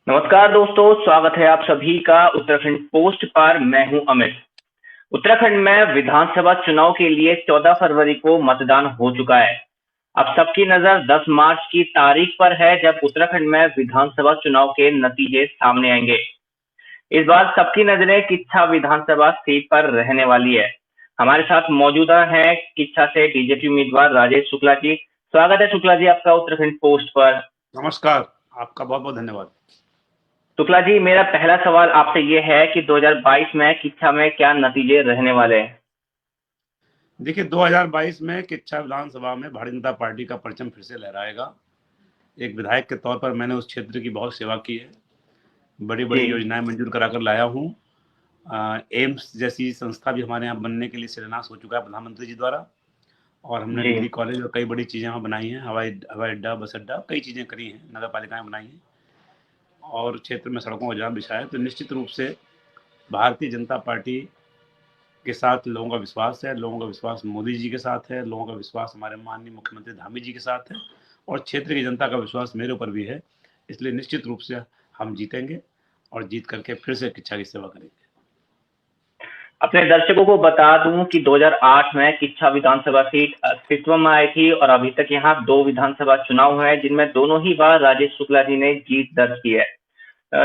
नमस्कार दोस्तों, स्वागत है आप सभी का उत्तराखंड पोस्ट पर। मैं हूं अमित। उत्तराखंड में विधानसभा चुनाव के लिए 14 फरवरी को मतदान हो चुका है। अब सबकी नजर 10 मार्च की तारीख पर है, जब उत्तराखंड में विधानसभा चुनाव के नतीजे सामने आएंगे। इस बार सबकी नजरें किच्छा विधानसभा सीट पर रहने वाली है। हमारे साथ मौजूदा है किच्छा से बीजेपी उम्मीदवार राजेश शुक्ला जी। स्वागत है शुक्ला जी आपका उत्तराखंड पोस्ट पर। नमस्कार, आपका बहुत बहुत धन्यवाद। शुक्ला जी, मेरा पहला सवाल आपसे ये है कि 2022 में किच्छा में क्या नतीजे रहने वाले हैं? देखिए, 2022 में किच्छा विधानसभा में भारतीय जनता पार्टी का परचम फिर से लहराएगा। एक विधायक के तौर पर मैंने उस क्षेत्र की बहुत सेवा की है। बड़ी जी। बड़ी योजनाएं मंजूर कराकर लाया हूँ। एम्स जैसी संस्था भी हमारे यहाँ बनने के लिए शिलान्यास हो चुका है प्रधानमंत्री जी द्वारा, और हमने जी। डिग्री कॉलेज और कई बड़ी चीज़ें वहाँ बनाई हैं। हवाई हवाई अड्डा, बस अड्डा, कई चीज़ें करी हैं, नगर पालिकाएँ बनाई हैं और क्षेत्र में सड़कों का जाम बिछाया है। तो निश्चित रूप से भारतीय जनता पार्टी के साथ लोगों का विश्वास है। लोगों का विश्वास मोदी जी के साथ है, लोगों का विश्वास हमारे माननीय मुख्यमंत्री धामी जी के साथ है, और क्षेत्र की जनता का विश्वास मेरे ऊपर भी है। इसलिए निश्चित रूप से हम जीतेंगे और जीत करके फिर से किच्छा की सेवा करेंगे। अपने दर्शकों को बता दूं कि 2008 में किच्छा विधानसभा सीट अस्तित्व में आई थी और अभी तक यहाँ 2 विधानसभा चुनाव हुए हैं, जिनमें दोनों ही बार राजेश शुक्ला जी ने जीत दर्ज की है।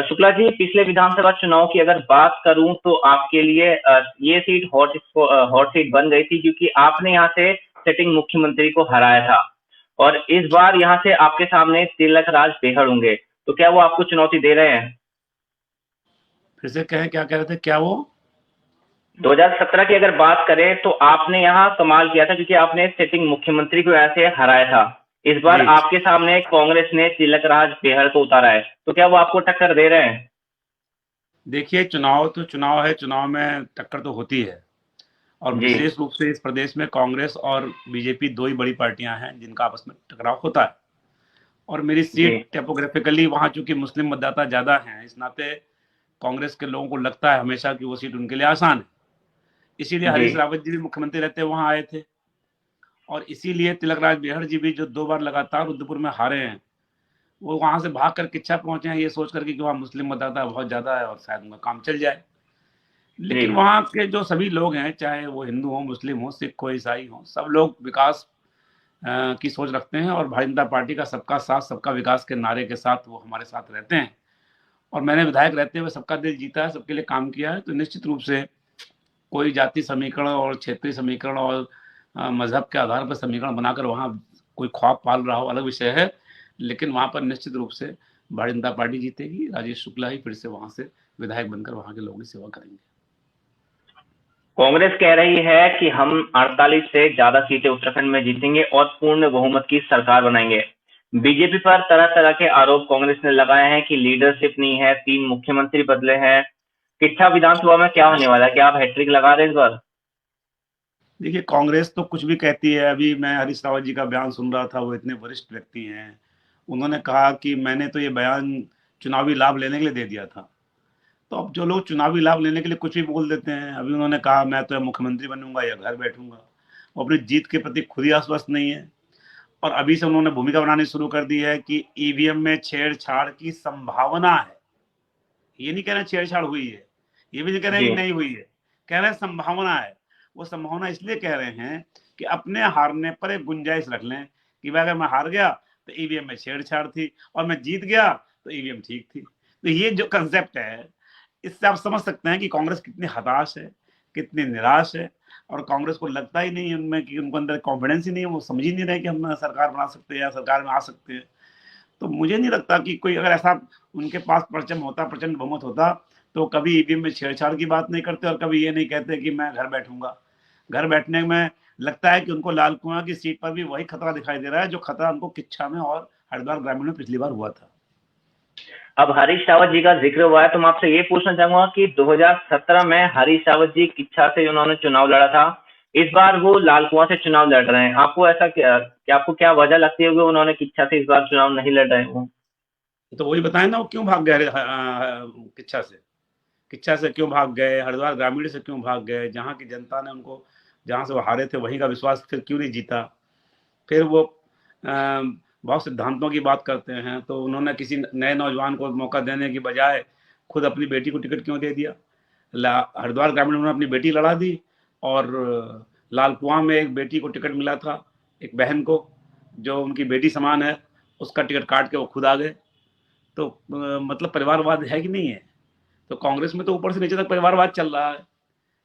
शुक्ला जी, पिछले विधानसभा चुनाव की अगर बात करूं तो आपके लिए ये सीट हॉट सीट बन गई थी, क्योंकि आपने यहाँ से सिटिंग मुख्यमंत्री को हराया था। और इस बार यहाँ से आपके सामने तिलक राज बेहड़ होंगे, तो क्या वो आपको चुनौती दे रहे हैं? फिर से कहें, क्या कह रहे थे? क्या वो 2017 की अगर बात करें तो आपने यहाँ कमाल किया था, क्योंकि आपने सिटिंग मुख्यमंत्री को ऐसे हराया था। इस बार जी, आपके सामने कांग्रेस ने तिलक राज बेहड़ को उतारा है, तो क्या वो आपको टक्कर दे रहे हैं? देखिए, चुनाव तो चुनाव है, चुनाव में टक्कर तो होती है, और जी। विशेष रूप से इस प्रदेश में कांग्रेस और बीजेपी दो ही बड़ी पार्टियां हैं जिनका आपस में टकराव होता है। और मेरी जी। सीट टेपोग्राफिकली वहाँ चूंकि मुस्लिम मतदाता ज़्यादा हैं, इस नाते कांग्रेस के लोगों को लगता है हमेशा कि वो सीट उनके लिए आसान है। इसीलिए जी। हरीश रावत जी भी मुख्यमंत्री रहते वहाँ आए थे, और इसीलिए तिलक राज बेहड़ जी भी जो 2 बार लगातार रुद्रपुर में हारे हैं, वो वहाँ से भाग कर किच्छा पहुँचे हैं, ये सोच कर के कि वहाँ मुस्लिम मतदाता बहुत ज़्यादा है और शायद उनका काम चल जाए। जी। लेकिन वहाँ के जो सभी लोग हैं, चाहे वो हिंदू हों, मुस्लिम हों, सिख हो, ईसाई हों, सब लोग विकास की सोच रखते हैं, और भारतीय जनता पार्टी का सबका साथ सबका विकास के नारे के साथ वो हमारे साथ रहते हैं। और मैंने विधायक रहते हुए सबका दिल जीता है, सबके लिए काम किया है। तो निश्चित रूप से कोई जाति समीकरण और क्षेत्रीय समीकरण और मजहब के आधार पर समीकरण बनाकर वहाँ कोई ख्वाब पाल रहा हो, अलग विषय है। लेकिन वहाँ पर निश्चित रूप से भारतीय जनता पार्टी जीतेगी। राजेश शुक्ला ही फिर से वहाँ से विधायक बनकर वहाँ के लोगों की सेवा करेंगे। कांग्रेस कह रही है कि हम 48 से ज्यादा सीटें उत्तराखंड में जीतेंगे और पूर्ण बहुमत की सरकार बनाएंगे। बीजेपी पर तरह तरह के आरोप कांग्रेस ने लगाए हैं कि लीडरशिप नहीं है, 3 मुख्यमंत्री बदले हैं। किच्छा विधानसभा में क्या होने वाला है? क्या आप हैट्रिक लगा रहे हैं इस बार? देखिए, कांग्रेस तो कुछ भी कहती है। अभी मैं हरीश रावत जी का बयान सुन रहा था, वो इतने वरिष्ठ व्यक्ति हैं। उन्होंने कहा कि मैंने तो ये बयान चुनावी लाभ लेने के लिए दे दिया था। तो अब जो लोग चुनावी लाभ लेने के लिए कुछ भी बोल देते हैं, अभी उन्होंने कहा मैं तो या मुख्यमंत्री बनूंगा या घर बैठूंगा। वो अपनी जीत के प्रति खुद ही आश्वस्त नहीं है, और अभी से उन्होंने भूमिका बनानी शुरू कर दी है कि ईवीएम में छेड़छाड़ की संभावना है। ये नहीं कह रहे छेड़छाड़ हुई है, ये भी नहीं कह रहे जी। कि नहीं हुई है, कह रहे हैं संभावना है। वो संभावना इसलिए कह रहे हैं कि अपने हारने पर एक गुंजाइश रख लें कि भाई अगर मैं हार गया तो ईवीएम में छेड़छाड़ थी, और मैं जीत गया तो ईवीएम ठीक थी। तो ये जो कंसेप्ट है, इससे आप समझ सकते हैं कि कांग्रेस कितनी हताश है, कितनी निराश है, और कांग्रेस को लगता ही नहीं है उनमें कि उनको अंदर कॉन्फिडेंस ही नहीं है। वो समझ ही नहीं रहे कि हम सरकार बना सकते हैं या सरकार में आ सकते हैं। तो मुझे नहीं लगता कि कोई अगर ऐसा उनके पास परचम होता, प्रचंड बहुमत होता, तो कभी ईवीएम में छेड़छाड़ की बात नहीं करते और कभी ये नहीं कहते कि मैं घर बैठूंगा। घर बैठने में लगता है कि उनको लाल कुआं की सीट पर भी वही खतरा दिखाई दे रहा है जो खतरा उनको किच्छा में और हरिद्वार ग्रामीण में पिछली बार हुआ था। अब हरीश रावत जी का जिक्र हुआ है, तो मैं आपसे ये पूछना चाहूंगा कि 2017 में हरीश रावत जी किच्छा से उन्होंने चुनाव लड़ा था। इस बार वो लाल कुआं से चुनाव लड़ रहे हैं। आपको ऐसा क्या आपको क्या वजह लगती है कि उन्होंने किच्छा से इस बार चुनाव नहीं लड़ रहे हो? तो वही बताएं ना, वो क्यों भाग गए किच्छा से? किच्छा से क्यों भाग गए? हरिद्वार ग्रामीण से क्यों भाग गए? जहाँ की जनता ने जहाँ से वो हारे थे वहीं का विश्वास फिर क्यों नहीं जीता? फिर वो बहुत सिद्धांतों की बात करते हैं, तो उन्होंने किसी नए नौजवान को मौका देने की बजाय खुद अपनी बेटी को टिकट क्यों दे दिया? हरिद्वार ग्रामीण उन्होंने अपनी बेटी लड़ा दी, और लाल कुआं में एक बेटी को टिकट मिला था, एक बहन को जो उनकी बेटी समान है, उसका टिकट काट के वो खुद आ गए। तो मतलब परिवारवाद है कि नहीं है? तो कांग्रेस में तो ऊपर से नीचे तक परिवारवाद चल रहा है,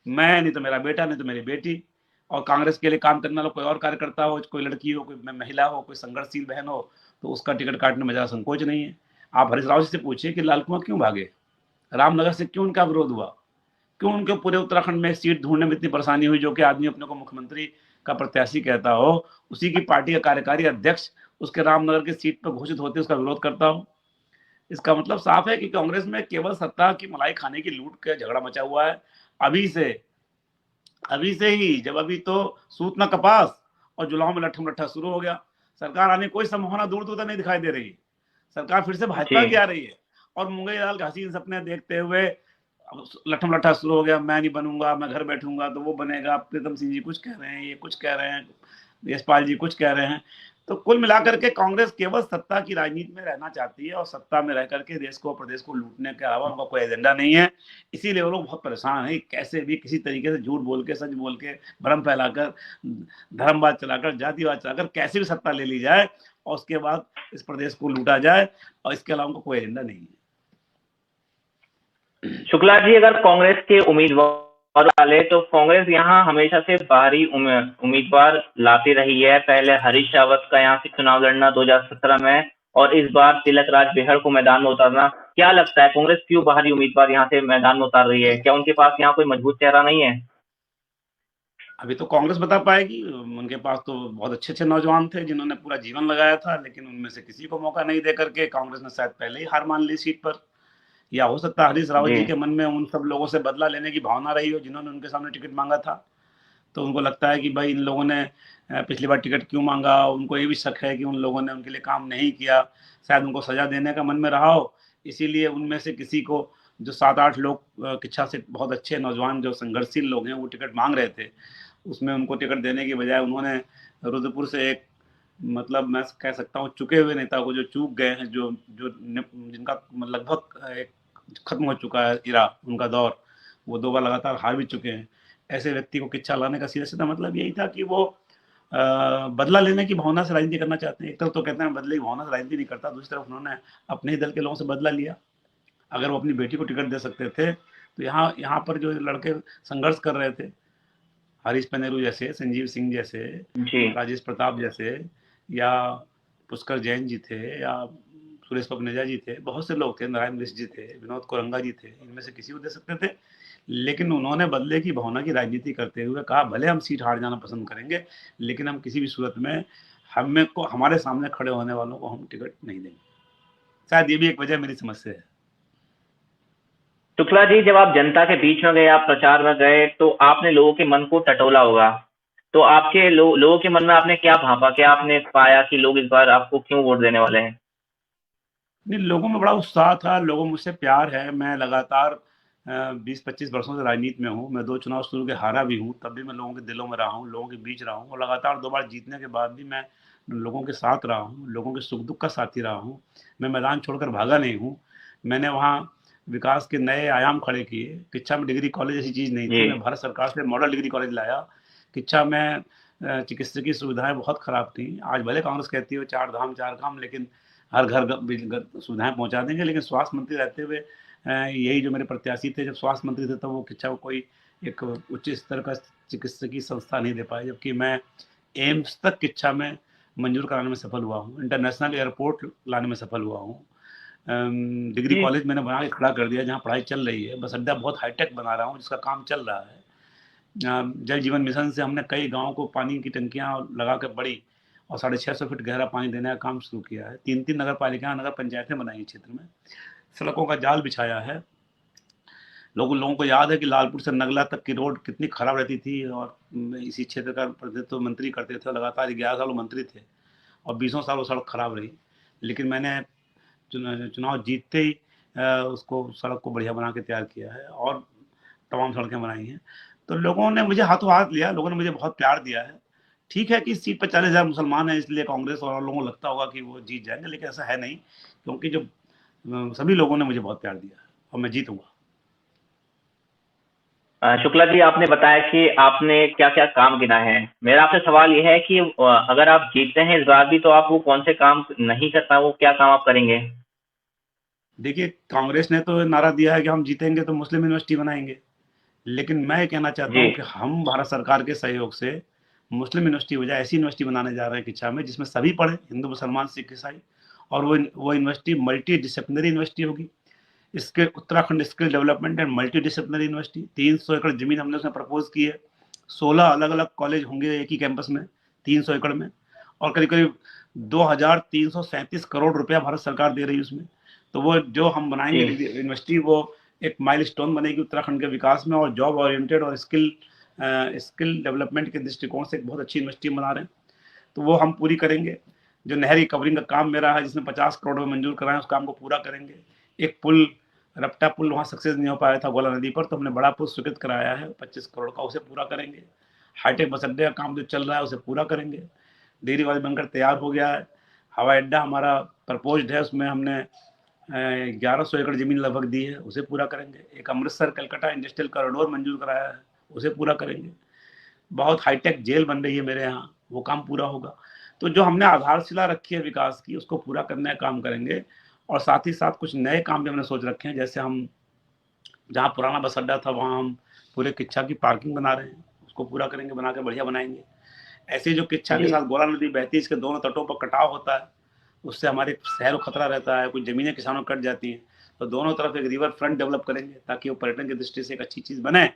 मैं नहीं तो मेरा बेटा, नहीं तो मेरी बेटी। और कांग्रेस के लिए काम करने वाला कोई और कार्यकर्ता हो, कोई लड़की हो, कोई महिला हो, कोई संघर्षशील बहन हो, तो उसका टिकट काटने में ज़्यादा संकोच नहीं है। आप हरीश रावत से पूछिए कि लाल कुआं क्यों भागे, रामनगर से क्यों उनका विरोध हुआ, क्यों उनके पूरे उत्तराखंड में सीट ढूंढने में इतनी परेशानी हुई? जो कि आदमी अपने को मुख्यमंत्री का प्रत्याशी कहता हो, उसी की पार्टी का कार्यकारी अध्यक्ष उसके रामनगर की सीट पर घोषित होते उसका विरोध करता हो। इसका मतलब साफ है कि कांग्रेस में केवल सत्ता की मलाई खाने की लूट का झगड़ा मचा हुआ है। अभी से ही, जब अभी तो सूत न कपास और जुलाओं में लट्ठम लट्ठा शुरू हो गया। सरकार आने कोई संभावना दूर दूर तक नहीं दिखाई दे रही। सरकार फिर से भाजपा की आ रही है, और मूंगेरी लाल के हसीन सपने देखते हुए लट्ठम लट्ठा शुरू हो गया, मैं नहीं बनूंगा, मैं घर बैठूंगा तो वो बनेगा। प्रीतम सिंह जी कुछ कह रहे हैं, ये कुछ कह रहे हैं, यशपाल जी कुछ कह रहे हैं। तो कुल मिलाकर के कांग्रेस केवल सत्ता की राजनीति में रहना चाहती है, और सत्ता में रह करके देश को प्रदेश को लूटने के अलावा उनका कोई एजेंडा नहीं है। इसीलिए वो लोग बहुत परेशान है, कैसे भी किसी तरीके से झूठ बोल के, सच बोल के, भ्रम फैलाकर, धर्मवाद चलाकर, जातिवाद चलाकर कैसे भी सत्ता ले ली जाए और उसके बाद इस प्रदेश को लूटा जाए, और इसके अलावा उनका कोई एजेंडा नहीं है। शुक्ला जी, अगर कांग्रेस के उम्मीदवार डाले तो कांग्रेस यहाँ हमेशा से बाहरी उम्मीदवार लाती रही है। पहले हरीश रावत का यहाँ से चुनाव लड़ना 2017 में, और इस बार तिलक राज बेहड़ को मैदान में उतारना। क्या लगता है कांग्रेस क्यों बाहरी उम्मीदवार यहाँ से मैदान में उतार रही है? क्या उनके पास यहाँ कोई मजबूत चेहरा नहीं है? अभी तो कांग्रेस बता पाएगी। उनके पास तो बहुत अच्छे अच्छे नौजवान थे जिन्होंने पूरा जीवन लगाया था, लेकिन उनमें से किसी को मौका नहीं दे करके कांग्रेस ने शायद पहले ही हार मान ली सीट पर। या हो सकता है हरीश रावत जी जी के मन में उन सब लोगों से बदला लेने की भावना रही हो जिन्होंने उनके सामने टिकट मांगा था। तो उनको लगता है कि भाई इन लोगों ने पिछली बार टिकट क्यों मांगा। उनको ये भी शक है कि उन लोगों ने उनके लिए काम नहीं किया, शायद उनको सजा देने का मन में रहा हो। इसीलिए उनमें से किसी को, जो 7-8 लोग किच्छा से बहुत अच्छे नौजवान जो संघर्षशील लोग हैं वो टिकट मांग रहे थे, उसमें उनको टिकट देने की बजाय उन्होंने रुद्रपुर से एक, मतलब मैं कह सकता हूँ चुके हुए नेता को, जो चूक गए हैं, जो जो जिनका लगभग एक खत्म हो चुका है इरा, उनका दौर, वो 2 बार लगातार हार भी चुके हैं, ऐसे व्यक्ति को किच्छा लाने का सीधा सीधा मतलब यही था कि वो बदला लेने की भावना से राजनीति करना चाहते हैं। एक तरफ तो कहते हैं बदले की भावना से राजनीति नहीं करता, दूसरी तरफ उन्होंने अपने ही दल के लोगों से बदला लिया। अगर वो अपनी बेटी को टिकट दे सकते थे तो यहाँ पर जो लड़के संघर्ष कर रहे थे, हरीश पनेरू जैसे, संजीव सिंह जैसे, जी राजेश प्रताप जैसे, या पुष्कर जैन जी थे, या सुरेश पपनेजा जी थे, बहुत से लोग थे, नारायण मिश्र जी थे, विनोद कोरंगा जी थे, इनमें से किसी को दे सकते थे। लेकिन उन्होंने बदले की भावना की राजनीति करते हुए कहा भले हम सीट हार जाना पसंद करेंगे, लेकिन हम किसी भी सूरत में हमारे सामने खड़े होने वालों को हम टिकट नहीं देंगे। शायद ये भी एक वजह मेरी समझ से है। शुक्ला जी, जब आप जनता के बीच में गए, आप प्रचार में गए, तो आपने लोगों के मन को टटोला होगा। तो आपके लोगों के मन में आपने क्या भापा, क्या आपने पाया कि लोग इस बार आपको क्यों वोट देने वाले हैं? नहीं, लोगों में बड़ा उत्साह था, लोगों मुझसे प्यार है। मैं लगातार 20-25 वर्षों से राजनीति में हूँ। मैं 2 चुनाव शुरू के हारा भी हूँ, तब भी मैं लोगों के दिलों में रहा हूँ, लोगों के बीच रहा हूँ, और लगातार 2 बार जीतने के बाद भी मैं लोगों के साथ रहा हूँ, लोगों के सुख दुख का साथी रहा हूँ। मैं मैदान छोड़कर भागा नहीं हूँ। मैंने वहाँ विकास के नए आयाम खड़े किए। किच्छा में डिग्री कॉलेज ऐसी चीज़ नहीं थी, जी मैं भारत सरकार से मॉडल डिग्री कॉलेज लाया। किच्छा में चिकित्सकीय सुविधाएं बहुत खराब थी। आज भले कांग्रेस कहती है 4 धाम 4 काम, लेकिन हर घर सुविधाएं पहुंचा देंगे, लेकिन स्वास्थ्य मंत्री रहते हुए यही जो मेरे प्रत्याशी थे, जब स्वास्थ्य मंत्री थे, तब वो किच्छा को कोई एक उच्च स्तर का चिकित्सकीय संस्था नहीं दे पाए, जबकि मैं एम्स तक किच्छा में मंजूर कराने में सफल हुआ हूँ, इंटरनेशनल एयरपोर्ट लाने में सफल हुआ हूँ। डिग्री जी कॉलेज मैंने बना के खड़ा कर दिया जहाँ पढ़ाई चल रही है। बस अड्डा बहुत हाईटेक बना रहा हूँ जिसका काम चल रहा है। जल जीवन मिशन से हमने कई गाँव को पानी की टंकियाँ लगा कर बड़ी और 650 फीट गहरा पानी देने का काम शुरू किया है। 3-3 नगर पालिकाएं, नगर पंचायतें बनाई क्षेत्र में, सड़कों का जाल बिछाया है। लोगों को याद है कि लालपुर से नगला तक की रोड कितनी खराब रहती थी, और इसी क्षेत्र का प्रतिनिधित्व मंत्री करते थे, लगातार 11 साल मंत्री थे, और 20 साल वो सड़क खराब रही। लेकिन मैंने चुनाव जीतते ही उसको, सड़क को बढ़िया बना के तैयार किया है, और तमाम सड़कें बनाई हैं। तो लोगों ने मुझे हाथों हाथ लिया, लोगों ने मुझे बहुत प्यार दिया है। ठीक है कि इस सीट पर 40,000 मुसलमान हैं, इसलिए कांग्रेस और लोगों को लगता होगा कि वो जीत जाएंगे, लेकिन ऐसा है नहीं, क्योंकि जो सभी लोगों ने मुझे बहुत प्यार दिया और मैं जीतूंगा। शुक्ला जी, आपने बताया कि आपने क्या-क्या काम गिनाए हैं। मेरा आपसे सवाल ये है कि अगर आप जीतते हैं इस बार भी तो आप वो कौन से काम नहीं कर पाए, वो क्या काम आप करेंगे? देखिए, कांग्रेस ने तो नारा दिया है कि हम जीतेंगे तो मुस्लिम यूनिवर्सिटी बनाएंगे, लेकिन मैं ये कहना चाहता जी। हूँ कि हम भारत सरकार के सहयोग से मुस्लिम यूनिवर्सिटी बजाय ऐसी यूनिवर्सिटी बनाने जा रहे हैं किच्छा में, जिसमें सभी पढ़े, हिंदू, मुसलमान, सिख, ईसाई, और वो यूनिवर्सिटी मल्टी डिसिप्लिनरी यूनिवर्सिटी होगी। इसके Uttarakhand skill development and multi disciplinary university, 300 एकड़ जमीन हमने उसमें प्रपोज की है। 16 अलग अलग कॉलेज होंगे एक ही कैंपस में 300 एकड़ में, और करीब करीब 2,337 करोड़ रुपया भारत सरकार दे रही है उसमें। तो वो जो हम बनाएंगे जी। यूनिवर्सिटी, वो एक माइलस्टोन बनेगी उत्तराखंड के विकास में, और जॉब ओरिएंटेड और स्किल डेवलपमेंट के दृष्टिकोण से एक बहुत अच्छी यूनिवर्सिटी बना रहे हैं। तो वो हम पूरी करेंगे। जो नहरी कवरिंग का काम मेरा है, जिसमें 50 करोड़ में मंजूर कराए, उस काम को पूरा करेंगे। एक पुल, रपटा पुल वहाँ सक्सेस नहीं हो पाया था गोला नदी पर, तो हमने बड़ा पुल स्वीकृत कराया है 25 करोड़ का, उसे पूरा करेंगे। हाईटेक बस अड्डे का काम जो चल रहा है उसे पूरा करेंगे। डेयरी वाली बनकर तैयार हो गया है। हवाई अड्डा हमारा प्रपोज्ड है, उसमें हमने 1100 एकड़ जमीन लगभग दी है, उसे पूरा करेंगे। एक अमृतसर कलकत्ता इंडस्ट्रियल कॉरिडोर मंजूर कराया है, उसे पूरा करेंगे। बहुत हाईटेक जेल बन रही है मेरे यहाँ, वो काम पूरा होगा। तो जो हमने आधारशिला रखी है विकास की, उसको पूरा करने का काम करेंगे। और साथ ही साथ कुछ नए काम भी हमने सोच रखे हैं, जैसे हम जहाँ पुराना बस अड्डा था वहाँ हम पूरे किच्छा की पार्किंग बना रहे हैं, उसको पूरा करेंगे, बना के बढ़िया बनाएंगे। ऐसे जो किच्छा के जी। साथ गोला नदी बहती है, इसके दोनों तटों पर कटाव होता है, उससे हमारे शहर को खतरा रहता है, कुछ जमीनें किसानों कट जाती हैं। तो दोनों तरफ एक रिवर फ्रंट डेवलप करेंगे, ताकि वो पर्यटन की दृष्टि से एक अच्छी चीज़ बने,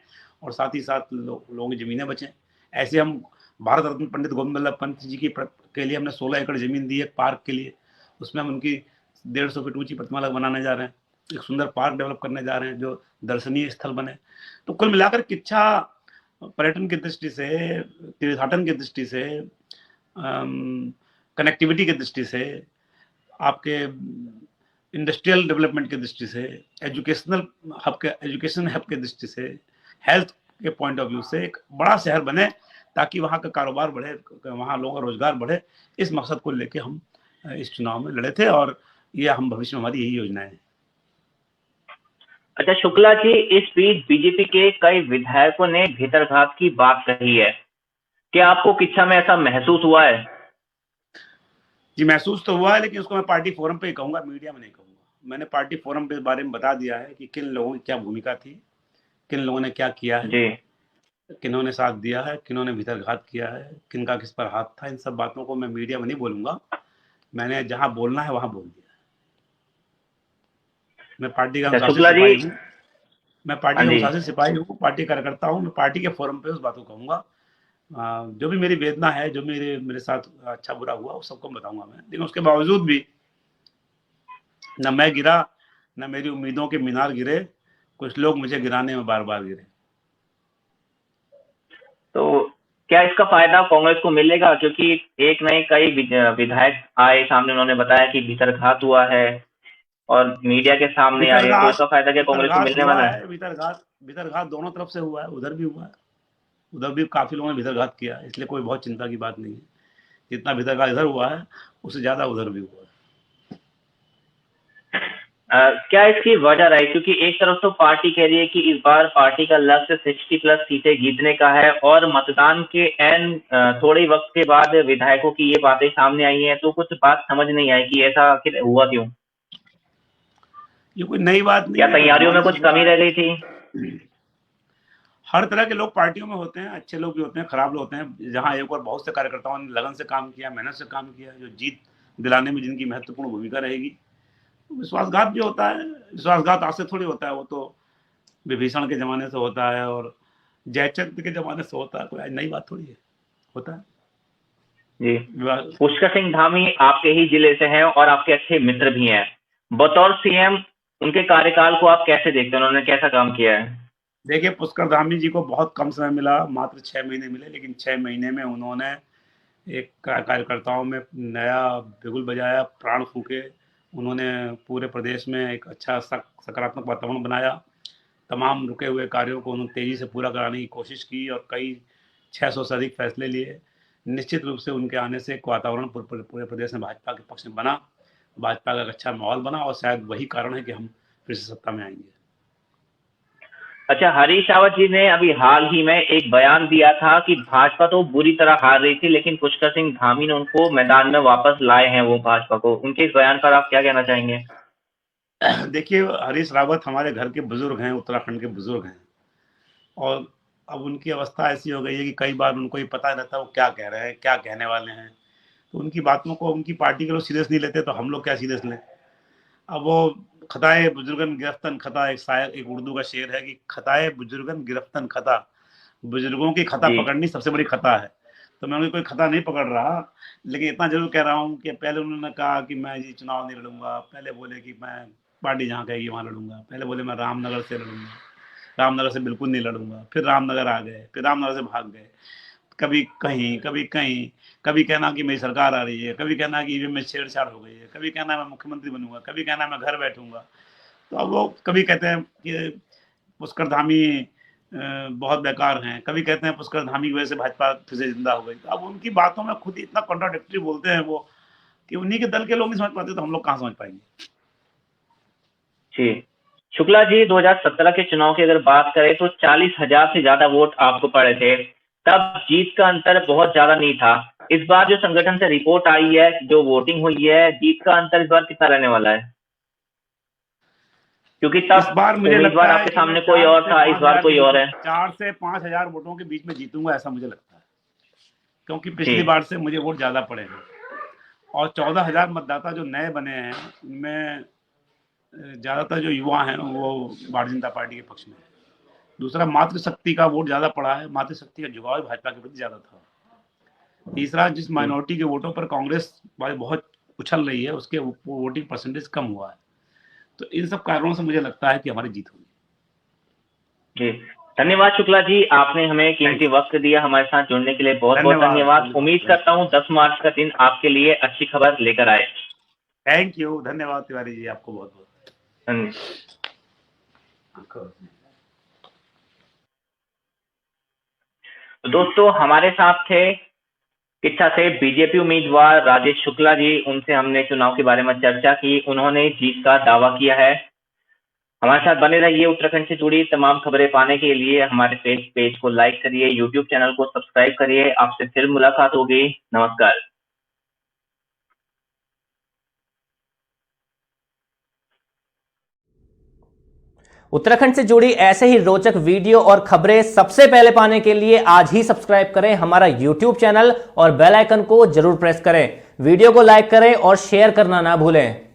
और साथ ही साथ लोगों की ज़मीनें बचें। ऐसे हम भारत रत्न पंडित गोविंद बल्लभ पंत जी के लिए हमने 16 एकड़ ज़मीन दी है पार्क के लिए, उसमें हम उनकी 150 फीट ऊंची प्रतिमा बनाने जा रहे हैं। एक सुंदर पार्क डेवलप करने जा रहे हैं जो दर्शनीय स्थल बने। तो कुल मिलाकर किच्छा पर्यटन की दृष्टि से, तीर्थाटन की दृष्टि से, कनेक्टिविटी की दृष्टि से, आपके इंडस्ट्रियल डेवलपमेंट की दृष्टि से, एजुकेशन हब के दृष्टि से, हेल्थ के पॉइंट ऑफ व्यू से एक बड़ा शहर बने, ताकि वहाँ का कारोबार बढ़े, वहाँ लोगों का रोजगार बढ़े। इस मकसद को लेके हम इस चुनाव में लड़े थे, और ये हम भविष्य में हमारी यही योजनाएं हैं। अच्छा शुक्ला जी, इस बीच बीजेपी के कई विधायकों ने भीतरघात की बात कही है। क्या आपको किच्छा में ऐसा महसूस हुआ है? जी, महसूस तो हुआ है, लेकिन उसको मैं पार्टी फोरम पे ही कहूँगा, मीडिया में नहीं कहूँगा। मैंने पार्टी फोरम पे इस बारे में बता दिया है कि किन लोगों की क्या भूमिका थी, किन लोगों ने क्या किया है, जी। किन्होंने साथ दिया है, किन्होंने भीतरघात किया है, किनका किस पर हाथ था। इन सब बातों को मैं मीडिया में नहीं बोलूंगा। मैंने जहां बोलना है वहां बोल दिया। मैं पार्टी का अच्छा अनुशासित शुक्ला जी। सिपाही हूँ। मैं पार्टी हाँ का जी। अनुशासित सिपाही हूँ, पार्टी कार्यकर्ता हूँ। मैं पार्टी के फोरम पे उस बात को कहूंगा। जो भी मेरी वेदना है, जो मेरे साथ अच्छा बुरा हुआ, उस सबको बताऊंगा मैं। लेकिन उसके बावजूद भी न मैं गिरा, न मेरी उम्मीदों के मीनार गिरे, कुछ लोग मुझे गिराने में बार बार गिरे। तो क्या इसका फायदा कांग्रेस को मिलेगा? क्योंकि एक नहीं कई विधायक आए सामने, उन्होंने बताया कि भीतरघात हुआ है और मीडिया के सामने आए, तो भीतरघात इसका फायदा क्या कांग्रेस को भीतरघात मिलने हुआ वाला है? है। भीतरघात दोनों तरफ से हुआ है, उधर भी हुआ है, उधर भी काफी लोगों ने भीतरघात किया है, इसलिए कोई बहुत चिंता की बात नहीं है। जितना भीतरघात इधर हुआ है, उससे ज्यादा उधर भी हुआ है। क्या इसकी वजह रही? क्योंकि एक तरफ तो पार्टी कह रही है कि इस बार पार्टी का लक्ष्य 60+ सीटें जीतने का है, और मतदान के थोड़े वक्त के बाद विधायकों की ये बातें सामने आई हैं, तो कुछ बात समझ नहीं आई कि ऐसा आखिर हुआ क्यों? ये कोई नई बात नहीं क्या है, तैयारियों में सामान्य कुछ सी कमी बात रह है। गई थी? हर तरह के लोग पार्टियों में होते हैं, अच्छे लोग भी होते हैं, खराब लोग होते हैं। जहां एक और बहुत से कार्यकर्ताओं ने लगन से काम किया, मेहनत से काम किया, जो जीत दिलाने में जिनकी महत्वपूर्ण भूमिका रहेगी। विश्वासघात भी होता है। विश्वासघात आज से थोड़ी होता है, वो तो विभीषण के जमाने से होता है, और जयचंद्र के जमाने से होता है। कोई नई बात थोड़ी है, होता है। जी। पुष्कर सिंह धामी आपके ही जिले से हैं और आपके अच्छे मित्र भी हैं। बतौर सीएम उनके कार्यकाल को आप कैसे देखते हैं? उन्होंने कैसा काम किया है? देखिए, पुष्कर धामी जी को बहुत कम समय मिला, मात्र 6 महीने मिले, लेकिन 6 महीने में उन्होंने एक कार्यकर्ताओं में नया बिगुल बजाया, प्राण फूके। उन्होंने पूरे प्रदेश में एक अच्छा सकारात्मक वातावरण बनाया। तमाम रुके हुए कार्यों को उन्होंने तेजी से पूरा कराने की कोशिश की, और कई 600 से अधिक फैसले लिए। निश्चित रूप से उनके आने से एक वातावरण पूरे प्रदेश में भाजपा के पक्ष में बना, भाजपा का एक अच्छा माहौल बना और शायद वही कारण है कि हम फिर से सत्ता में आएंगे। अच्छा, हरीश रावत जी ने अभी हाल ही में एक बयान दिया था कि भाजपा तो बुरी तरह हार रही थी, लेकिन पुष्कर सिंह धामी ने उनको मैदान में वापस लाए हैं वो भाजपा को। उनके इस बयान पर आप क्या कहना चाहेंगे? देखिए, हरीश रावत हमारे घर के बुजुर्ग हैं, उत्तराखंड के बुजुर्ग हैं, और अब उनकी अवस्था ऐसी हो गई है कि कई बार उनको ये पता रहता है वो क्या कह रहे हैं, क्या कहने वाले हैं। तो उनकी बातों को उनकी पार्टी के लोग सीरियस नहीं लेते, तो हम लोग क्या सीरियस लें। अब वो खताए बुजुर्गन गिरफ्तन खता, एक उर्दू का शेर है कि खताए बुजुर्गन गिरफ्तन खता, बुजुर्गों की खता पकड़नी सबसे बड़ी खता है। तो मैं उनकी कोई खता नहीं पकड़ रहा, लेकिन इतना जरूर कह रहा हूँ कि पहले उन्होंने कहा कि मैं ये चुनाव नहीं लड़ूंगा, पहले बोले कि मैं पार्टी जहाँ कहेगी वहाँ लड़ूंगा, पहले बोले मैं रामनगर से लड़ूंगा, रामनगर से बिल्कुल नहीं लड़ूंगा, फिर रामनगर आ गए, फिर रामनगर से भाग गए, कभी कहीं कभी कहीं, कभी कहना कि मेरी सरकार आ रही है, कभी कहना कि ईवीएम में छेड़छाड़ हो गई है, कभी कहना मैं मुख्यमंत्री बनूंगा, कभी कहना मैं घर बैठूंगा। तो अब वो कभी कहते हैं कि पुष्कर धामी बहुत बेकार हैं, कभी कहते हैं पुष्कर धामी की वजह से भाजपा फिर से जिंदा हो गई। तो अब उनकी बातों में खुद इतना कॉन्ट्राडिक्टरी बोलते हैं वो कि उन्हीं के दल के लोग नहीं समझ पाते, तो हम लोग कहाँ समझ पाएंगे। जी, शुक्ला जी, 2017 के चुनाव की अगर बात करें तो 40,000 से ज्यादा वोट आपको पड़े थे, तब जीत का अंतर बहुत ज्यादा नहीं था। इस बार जो संगठन से रिपोर्ट आई है, जो वोटिंग हुई है, जीत का अंतर इस बार कितना रहने वाला है? क्योंकि तब इस बार मुझे उम्मीदवार लगता है आपके कि सामने कोई और था, इस बार कोई और है। 4 से 5,000 वोटों के बीच में जीतूंगा, ऐसा मुझे लगता है, क्योंकि पिछली बार से मुझे वोट ज्यादा पड़े हैं और 14,000 मतदाता जो नए बने हैं उनमें ज्यादातर जो युवा हैं वो भारतीय जनता पार्टी के पक्ष में है। दूसरा, मातृशक्ति का वोट ज्यादा पड़ा है, मातृशक्ति का झुकाव भाजपा के प्रति ज्यादा था। तीसरा, जिस माइनॉरिटी के वोटों पर कांग्रेस बहुत उछल रही है उसके वोटिंग परसेंटेज कम हुआ है। तो इन सब कारणों से मुझे लगता है कि हमारी जीत होगी। जी, धन्यवाद शुक्ला जी, आपने हमें कीमती वक्त दिया, हमारे साथ जुड़ने के लिए बहुत बहुत धन्यवाद। उम्मीद करता हूँ 10 मार्च का दिन आपके लिए अच्छी खबर लेकर आए। थैंक यू, धन्यवाद तिवारी जी, आपको बहुत बहुत धन्यवाद। तो दोस्तों, हमारे साथ थे किच्छा से बीजेपी उम्मीदवार राजेश शुक्ला जी। उनसे हमने चुनाव के बारे में चर्चा की, उन्होंने जीत का दावा किया है। हमारे साथ बने रहिए। उत्तराखंड से जुड़ी तमाम खबरें पाने के लिए हमारे पेज को लाइक करिए, यूट्यूब चैनल को सब्सक्राइब करिए। आपसे फिर मुलाकात होगी। नमस्कार। उत्तराखंड से जुड़ी ऐसे ही रोचक वीडियो और खबरें सबसे पहले पाने के लिए आज ही सब्सक्राइब करें हमारा यूट्यूब चैनल और बेल आइकन को जरूर प्रेस करें। वीडियो को लाइक करें और शेयर करना ना भूलें।